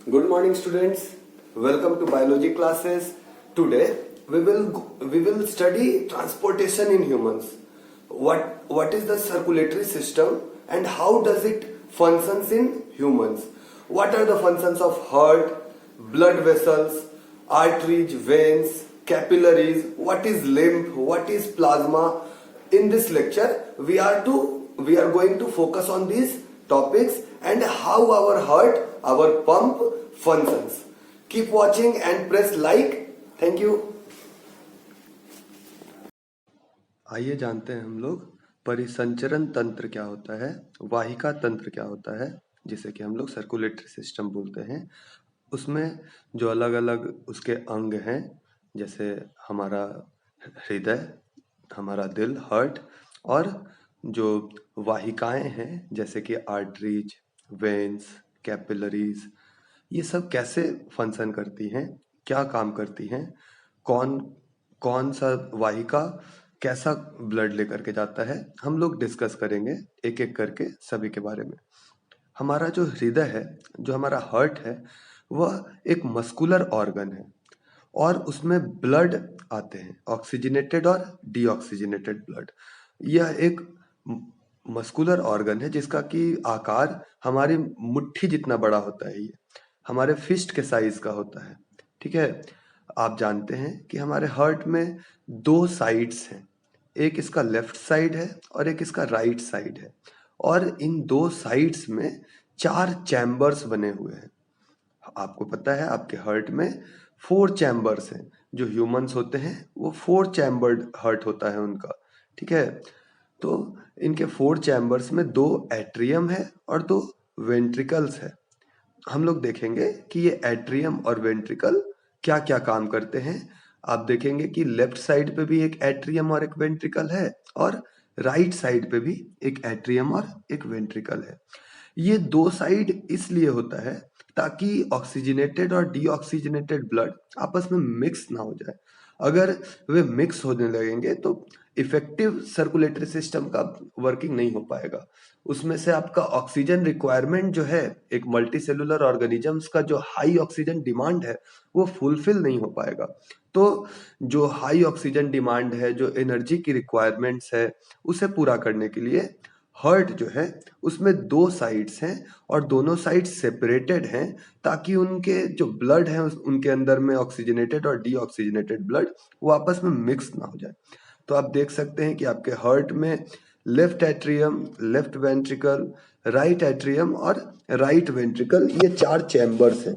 Good morning, students. Welcome to biology classes. Today we will study transportation in humans. What is the circulatory system and how does it functions in humans? What are the functions of heart, blood vessels, arteries, veins, capillaries? What is lymph? What is plasma? In this lecture, we are going to focus on these topics and how our heart, our pump functions. Keep watching and press like. Thank you. आइए जानते हैं हम लोग परिसंचरण तंत्र क्या होता है, वाहिका तंत्र क्या होता है, जिसे कि हम लोग सर्कुलेटरी सिस्टम बोलते हैं। उसमें जो अलग अलग उसके अंग हैं, जैसे हमारा हृदय, हमारा दिल, हार्ट, और जो वाहिकाएं हैं जैसे कि आर्टरीज, वेन्स, कैपिलरीज, ये सब कैसे फंक्शन करती हैं, क्या काम करती हैं, कौन कौन सा वाहिका कैसा ब्लड लेकर के जाता है, हम लोग डिस्कस करेंगे एक एक करके सभी के बारे में। हमारा जो हृदय है, जो हमारा हार्ट है, वह एक मस्कुलर ऑर्गन है और उसमें ब्लड आते हैं, ऑक्सीजनेटेड और डीऑक्सीजनेटेड ब्लड। यह एक मस्कुलर ऑर्गन है जिसका कि आकार हमारी मुट्ठी जितना बड़ा होता है। ये हमारे फिस्ट के साइज का होता है। ठीक है, आप जानते हैं कि हमारे हार्ट में दो साइड्स हैं, एक इसका लेफ्ट साइड है और एक इसका राइट साइड है, और इन दो साइड्स में 4 चैम्बर्स बने हुए हैं। आपको पता है आपके हार्ट में 4 चैम्बर्स हैं। जो ह्यूमंस होते हैं वो 4 चैम्बर्ड हार्ट होता है उनका। ठीक है, तो इनके 4 चैम्बर्स में 2 एट्रियम है और 2 वेंट्रिकल्स है। हम लोग देखेंगे कि ये एट्रियम और वेंट्रिकल क्या क्या काम करते हैं। आप देखेंगे कि लेफ्ट साइड पे भी एक एट्रियम और एक वेंट्रिकल है और राइट साइड पे भी एक एट्रियम और एक वेंट्रिकल है। ये दो साइड इसलिए होता है ताकि ऑक्सीजनेटेड और डीऑक्सीजनेटेड ब्लड आपस में मिक्स ना हो जाए। अगर वे मिक्स होने लगेंगे तो इफेक्टिव सर्कुलेटरी सिस्टम का वर्किंग नहीं हो पाएगा। उसमें से आपका ऑक्सीजन रिक्वायरमेंट जो है, एक मल्टी सेलुलर ऑर्गेनिजम्स का जो हाई ऑक्सीजन डिमांड है, वो फुलफिल नहीं हो पाएगा। तो जो हाई ऑक्सीजन डिमांड है, जो एनर्जी की रिक्वायरमेंट्स है, उसे पूरा करने के लिए हार्ट जो है उसमें 2 साइड्स हैं और दोनों साइड सेपरेटेड हैं ताकि उनके जो ब्लड है उनके अंदर में ऑक्सीजनेटेड और डीऑक्सीजनेटेड ब्लड वो आपस में मिक्स ना हो जाए। तो आप देख सकते हैं कि आपके हार्ट में left atrium, left ventricle, right atrium और राइट वेंट्रिकल, ये 4 चैम्बर्स हैं।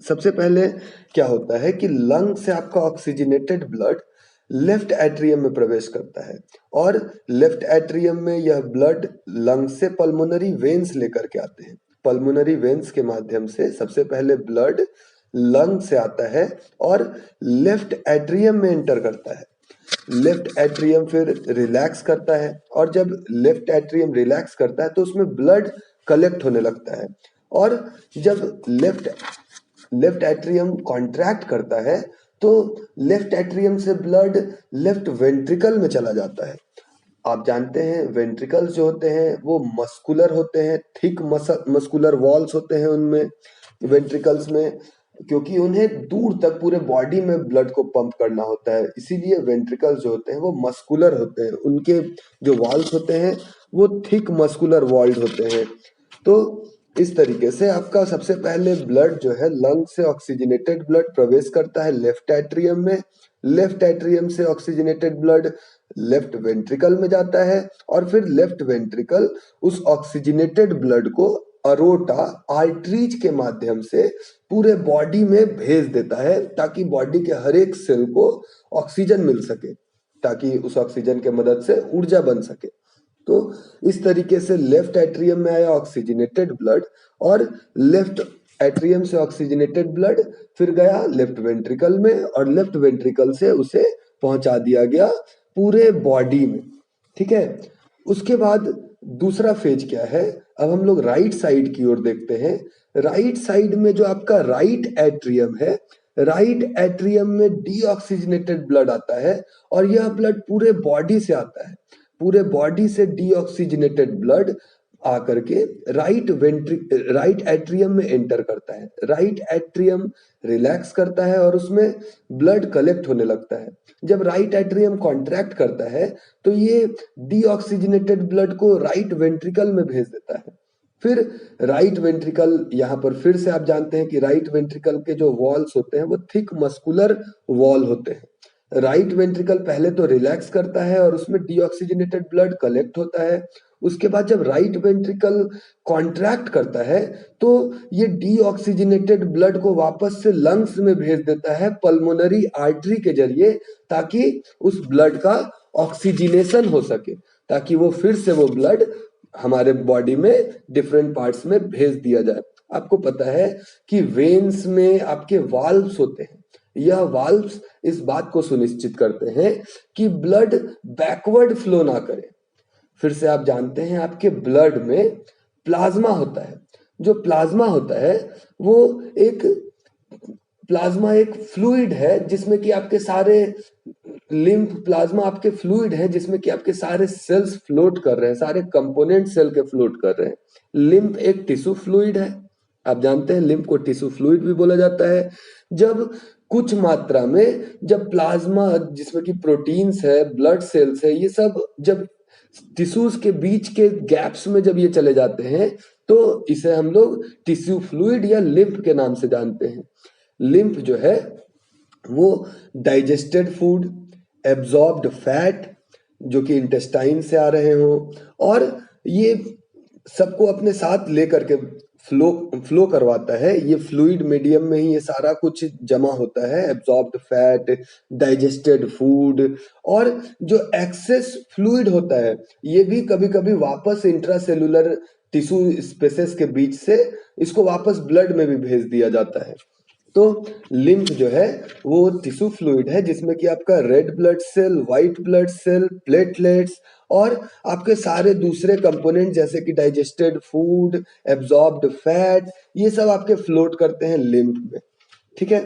सबसे पहले क्या होता है कि लंग से आपका ऑक्सीजनेटेड ब्लड लेफ्ट एट्रियम में प्रवेश करता है और लेफ्ट एट्रियम में यह ब्लड लंग से पल्मोनरी वेन्स लेकर के आते हैं। पल्मोनरी वेन्स के माध्यम से सबसे पहले ब्लड लंग से आता है और लेफ्ट एट्रियम में एंटर करता है। लेफ्ट एट्रियम फिर रिलैक्स करता है और जब लेफ्ट एट्रियम रिलैक्स करता है तो उसमें ब्लड कलेक्ट होने लगता है, और जब लेफ्ट एट्रियम कॉन्ट्रैक्ट करता है तो लेफ्ट एट्रियम से ब्लड लेफ्ट वेंट्रिकल में चला जाता है। आप जानते हैं वेंट्रिकल्स जो होते हैं वो मस्कुलर होते हैं, थिक मस्कुलर वॉल्स होते हैं उनमें, वेंट्रिकल्स में, क्योंकि उन्हें दूर तक पूरे बॉडी में ब्लड को पंप करना होता है। इसीलिए वेंट्रिकल्स जो होते हैं वो मस्कुलर होते हैं, उनके जो वॉल्स होते हैं वो थिक मस्कुलर वॉल्ड होते हैं। तो इस तरीके से आपका सबसे पहले ब्लड जो है लंग से ऑक्सीजनेटेड ब्लड प्रवेश करता है लेफ्ट एट्रियम में, लेफ्ट एट्रियम से ऑक्सीजनेटेड ब्लड लेफ्ट वेंट्रिकल में जाता है और फिर लेफ्ट वेंट्रिकल उस ऑक्सीजनेटेड ब्लड को अरोटा, आर्टरीज के माध्यम से पूरे बॉडी में भेज देता है ताकि बॉडी के हर एक सेल को ऑक्सीजन मिल सके, ताकि उस ऑक्सीजन के मदद से ऊर्जा बन सके। तो इस तरीके से लेफ्ट एट्रियम में आया ऑक्सीजनेटेड ब्लड और लेफ्ट एट्रियम से ऑक्सीजनेटेड ब्लड फिर गया लेफ्ट वेंट्रिकल में और लेफ्ट वेंट्रिकल से उसे पहुंचा दिया गया पूरे बॉडी में। ठीक है, उसके बाद दूसरा फेज क्या है, अब हम लोग राइट साइड की ओर देखते हैं। राइट साइड में जो आपका राइट एट्रियम है, राइट एट्रियम में डीऑक्सीजनेटेड ब्लड आता है और यह ब्लड पूरे बॉडी से आता है। पूरे बॉडी से डीऑक्सीजनेटेड ब्लड आकर के राइट एट्रियम में एंटर करता है। राइट एट्रियम रिलैक्स करता है और उसमें ब्लड कलेक्ट होने लगता है। जब राइट एट्रियम कॉन्ट्रैक्ट करता है तो ये डीऑक्सीजनेटेड ब्लड को राइट वेंट्रिकल में भेज देता है। फिर राइट वेंट्रिकल, यहाँ पर फिर से आप जानते हैं कि राइट वेंट्रिकल के जो वॉल्स होते हैं वो थिक मस्कुलर वॉल होते हैं। राइट वेंट्रिकल पहले तो रिलैक्स करता है और उसमें डीऑक्सीजनेटेड ब्लड कलेक्ट होता है। उसके बाद जब राइट वेंट्रिकल कॉन्ट्रैक्ट करता है तो ये डीऑक्सीजनेटेड ब्लड को वापस से लंग्स में भेज देता है पल्मोनरी आर्टरी के जरिए, ताकि उस ब्लड का ऑक्सीजनेशन हो सके, ताकि वो फिर से वो ब्लड हमारे बॉडी में डिफरेंट पार्ट्स में भेज दिया जाए। आपको पता है कि वेन्स में आपके वाल्व्स होते हैं। यह वाल्व्स इस बात को सुनिश्चित करते हैं कि ब्लड बैकवर्ड फ्लो ना करे। फिर से आप जानते हैं आपके ब्लड में प्लाज्मा होता है। जो प्लाज्मा होता है वो एक फ्लूइड है जिसमें कि आपके सारे लिम्फ प्लाज्मा आपके फ्लूइड है जिसमें कि आपके सारे सेल्स फ्लोट कर रहे हैं, सारे कंपोनेंट सेल के फ्लोट कर रहे हैं। लिम्फ एक टिश्यू फ्लूइड है। आप जानते हैं लिम्फ को टिश्यू फ्लूइड भी बोला जाता है। जब कुछ मात्रा में जब प्लाज्मा जिसमें कि प्रोटीन्स है, ब्लड सेल्स है, ये सब जब टिश्यूज के बीच के गैप्स में जब ये चले जाते हैं तो इसे हम लोग टिश्यू फ्लूइड या लिम्फ के नाम से जानते हैं। लिम्फ जो है वो डाइजेस्टेड फूड, एब्जॉर्ब्ड फैट जो कि इंटेस्टाइन से आ रहे हों, और ये सबको अपने साथ लेकर के फ्लो करवाता है। ये फ्लूइड मीडियम में ही ये सारा कुछ जमा होता है, एब्जॉर्ब्ड फैट, डाइजेस्टेड फूड, और जो एक्सेस फ्लूइड होता है ये भी कभी कभी वापस इंट्रासेलुलर टिश्यू स्पेसेस के बीच से इसको वापस ब्लड में भी भेज दिया जाता है। तो लिम्फ जो है वो टिश्यू फ्लूइड है जिसमें कि आपका red blood cell, white blood cell, platelets और आपके सारे दूसरे कंपोनेंट जैसे कि डाइजेस्टेड फूड, एब्जॉर्ब्ड फैट, ये सब आपके फ्लोट करते हैं लिम्फ में। ठीक है।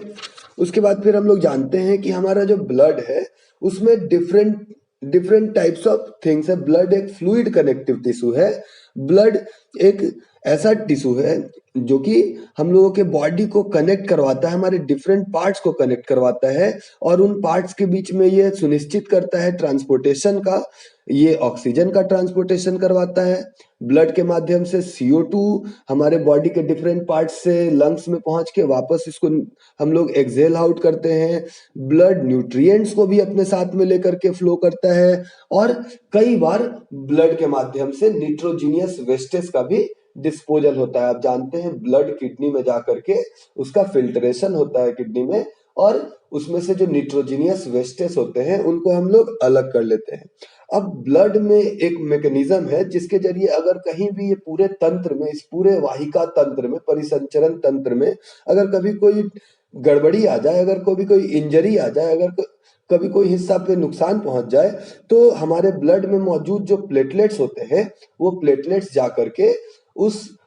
उसके बाद फिर हम लोग जानते हैं कि हमारा जो ब्लड है उसमें डिफरेंट टाइप्स ऑफ थिंग्स है। ब्लड एक फ्लूइड कनेक्टिव टिश्यू है। ब्लड एक ऐसा टिश्यू है जो कि हम लोगों के बॉडी को कनेक्ट करवाता है, हमारे डिफरेंट पार्ट्स को कनेक्ट करवाता है और उन पार्ट्स के बीच में ये सुनिश्चित करता है ट्रांसपोर्टेशन का। ये ऑक्सीजन का ट्रांसपोर्टेशन करवाता है। ब्लड के माध्यम से CO2 हमारे बॉडी के डिफरेंट पार्ट्स से लंग्स में पहुंच के वापस इसको हम लोग एक्सहेल आउट करते हैं। ब्लड न्यूट्रिएंट्स को भी अपने साथ में लेकर के फ्लो करता है और कई बार ब्लड के माध्यम से निट्रोजीनियस वेस्टेज का भी डिस्पोजल होता है। आप जानते हैं ब्लड किडनी में जाकर के उसका फिल्ट्रेशन होता है किडनी में, और उसमें से जो निट्रोजीनियस वेस्टेज होते हैं उनको हम लोग अलग कर लेते हैं। अब ब्लड में एक मैकेनिज्म है जिसके जरिए अगर कहीं भी ये पूरे तंत्र में, इस पूरे वाहिका तंत्र में, परिसंचरण तंत्र में अगर कभी कोई गड़बड़ी आ जाए, अगर कभी कोई इंजरी आ जाए, अगर कभी कोई हिस्सा पे नुकसान पहुंच जाए तो हमारे ब्लड में मौजूद जो प्लेटलेट्स होते हैं वो प्लेटलेट्स जा करके उस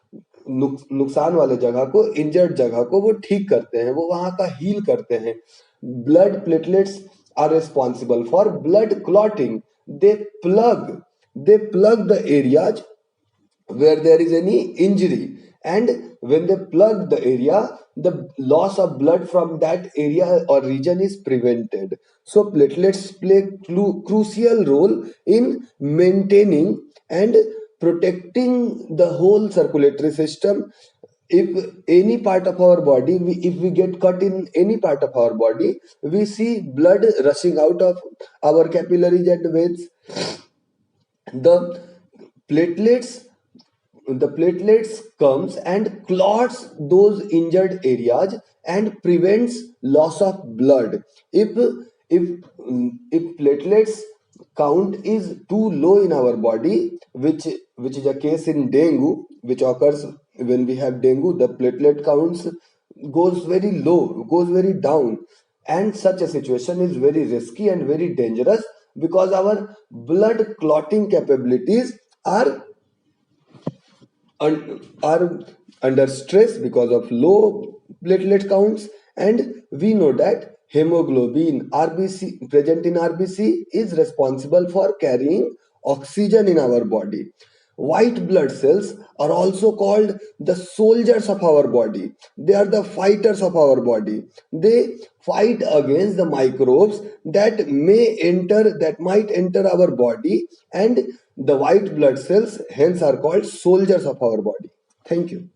नुकसान वाले जगह को, इंजर्ड जगह को वो ठीक करते हैं, वो वहां का हील करते हैं। Blood platelets are responsible for blood clotting. They plug the areas where there is any injury, and when they plug the area, the loss of blood from that area or region is prevented. So platelets play crucial role in maintaining and protecting the whole circulatory system. If any part of our body, if we get cut in any part of our body, we see blood rushing out of our capillaries and veins. The platelets comes and clots those injured areas and prevents loss of blood. If platelets count is too low in our body, which is a case in dengue, which occurs when we have dengue, the platelet counts goes very low, goes very down, and such a situation is very risky and very dangerous because our blood clotting capabilities are under stress because of low platelet counts. And we know that hemoglobin RBC present in RBC is responsible for carrying oxygen in our body. White blood cells are also called the soldiers of our body. They are the fighters of our body. They fight against the microbes that might enter our body, and the white blood cells hence are called soldiers of our body. Thank you.